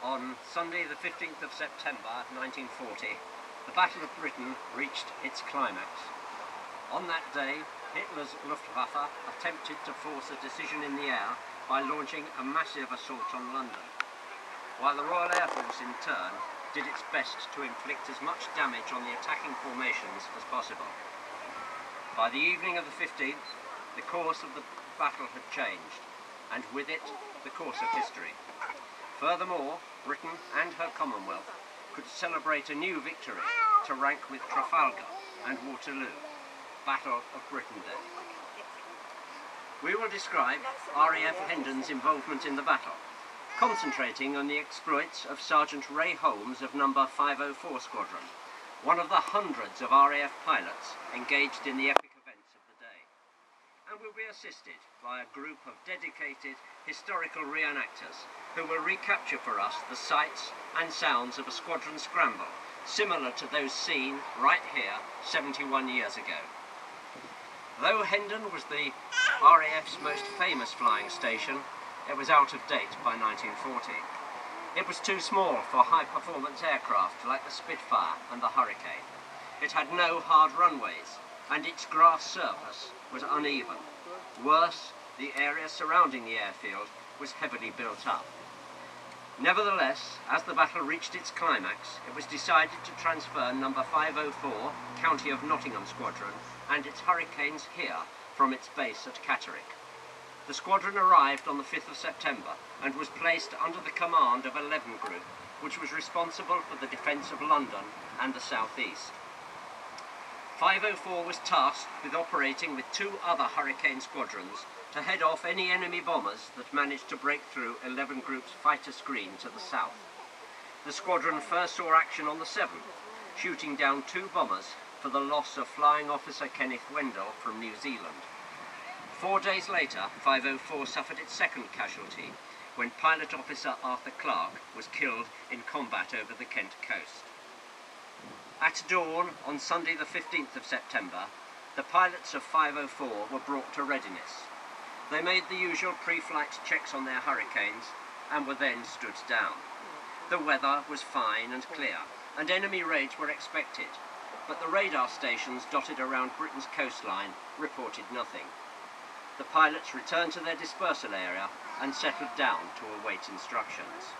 On Sunday the 15th of September 1940, the Battle of Britain reached its climax. On that day, Hitler's Luftwaffe attempted to force a decision in the air by launching a massive assault on London, while the Royal Air Force in turn did its best to inflict as much damage on the attacking formations as possible. By the evening of the 15th, the course of the battle had changed, and with it, the course of history. Furthermore, Britain and her Commonwealth could celebrate a new victory to rank with Trafalgar and Waterloo, Battle of Britain Day. We will describe RAF Hendon's involvement in the battle, concentrating on the exploits of Sergeant Ray Holmes of No. 504 Squadron, one of the hundreds of RAF pilots engaged in the epic events of the day, and will be assisted by a group of dedicated historical reenactors who will recapture for us the sights and sounds of a squadron scramble, similar to those seen right here 71 years ago. Though Hendon was the RAF's most famous flying station, it was out of date by 1940. It was too small for high-performance aircraft like the Spitfire and the Hurricane. It had no hard runways, and its grass surface was uneven. Worse, the area surrounding the airfield was heavily built up. Nevertheless, as the battle reached its climax, it was decided to transfer No. 504, County of Nottingham Squadron, and its Hurricanes here from its base at Catterick. The squadron arrived on the 5th of September and was placed under the command of 11 Group, which was responsible for the defence of London and the southeast. 504 was tasked with operating with two other Hurricane squadrons to head off any enemy bombers that managed to break through 11 Group's fighter screen to the south. The squadron first saw action on the 7th, shooting down two bombers for the loss of Flying Officer Kenneth Wendell from New Zealand. 4 days later, 504 suffered its second casualty when Pilot Officer Arthur Clark was killed in combat over the Kent coast. At dawn on Sunday the 15th of September, the pilots of 504 were brought to readiness. They made the usual pre-flight checks on their Hurricanes and were then stood down. The weather was fine and clear, and enemy raids were expected, but the radar stations dotted around Britain's coastline reported nothing. The pilots returned to their dispersal area and settled down to await instructions.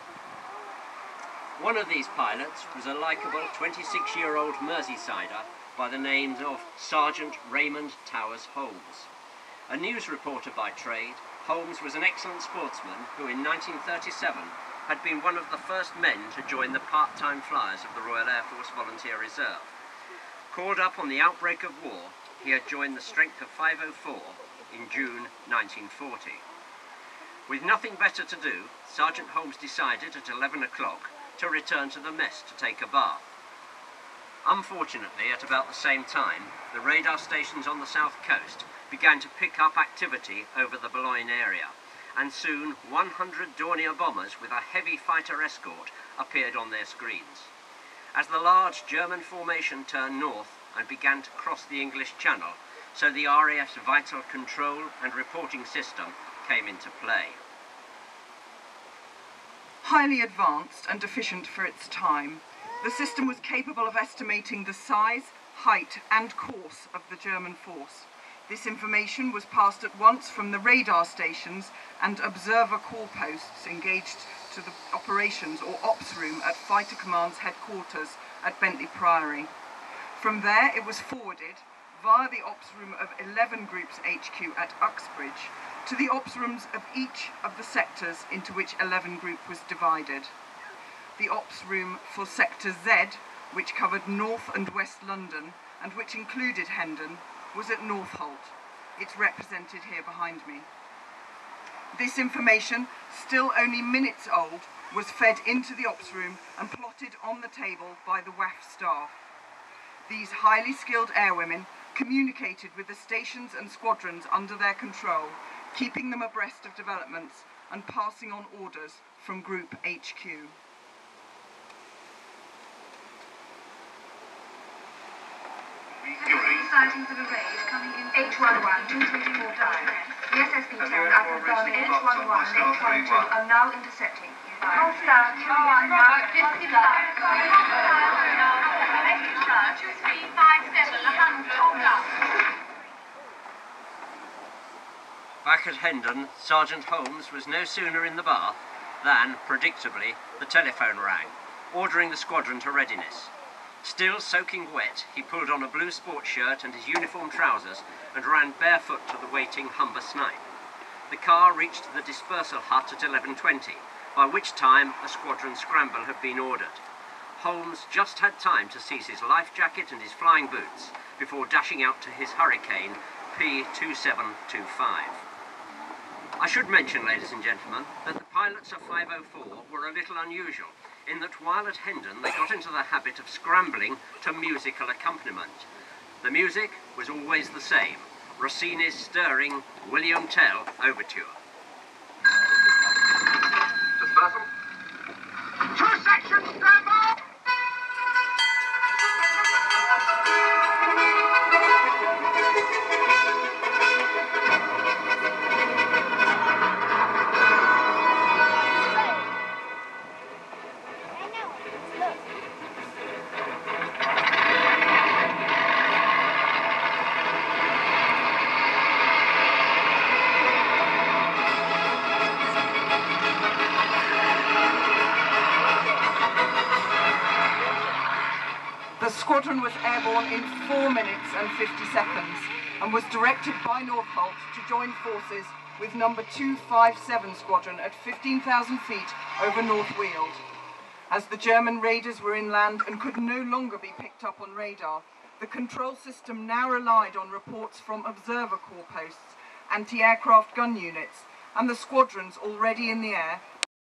One of these pilots was a likeable 26-year-old Merseysider by the name of Sergeant Raymond Towers Holmes. A news reporter by trade, Holmes was an excellent sportsman who in 1937 had been one of the first men to join the part-time flyers of the Royal Air Force Volunteer Reserve. Called up on the outbreak of war, he had joined the strength of 504 in June 1940. With nothing better to do, Sergeant Holmes decided at 11 o'clock to return to the mess to take a bath. Unfortunately, at about the same time, the radar stations on the south coast began to pick up activity over the Boulogne area, and soon 100 Dornier bombers with a heavy fighter escort appeared on their screens. As the large German formation turned north and began to cross the English Channel, so the RAF's vital control and reporting system came into play. Highly advanced and efficient for its time, the system was capable of estimating the size, height and course of the German force. This information was passed at once from the radar stations and observer call posts engaged to the operations or ops room at Fighter Command's headquarters at Bentley Priory. From there it was forwarded via the ops room of 11 Group's HQ at Uxbridge to the ops rooms of each of the sectors into which 11 Group was divided. The ops room for Sector Z, which covered North and West London and which included Hendon, was at Northolt. It's represented here behind me. This information, still only minutes old, was fed into the ops room and plotted on the table by the WAF staff. These highly skilled airwomen communicated with the stations and squadrons under their control, keeping them abreast of developments and passing on orders from Group HQ. Sightings of a raid coming in H11, 234 down. The SSB 10 up and down H11 and H12 are now intercepting. Hostile 21 now. 257, hold up. Back at Hendon, Sergeant Holmes was no sooner in the bar than, predictably, the telephone rang, ordering the squadron to readiness. Still soaking wet, he pulled on a blue sports shirt and his uniform trousers and ran barefoot to the waiting Humber Snipe. The car reached the dispersal hut at 11:20, by which time a squadron scramble had been ordered. Holmes just had time to seize his life jacket and his flying boots before dashing out to his Hurricane P2725. I should mention, ladies and gentlemen, that the pilots of 504 were a little unusual, in that while at Hendon they got into the habit of scrambling to musical accompaniment. The music was always the same, Rossini's stirring William Tell Overture. Dispersal. 2 sections, stand by! The squadron was airborne in 4 minutes and 50 seconds and was directed by Northolt to join forces with number 257 Squadron at 15,000 feet over North Weald. As the German raiders were inland and could no longer be picked up on radar, the control system now relied on reports from observer corps posts, anti-aircraft gun units, and the squadrons already in the air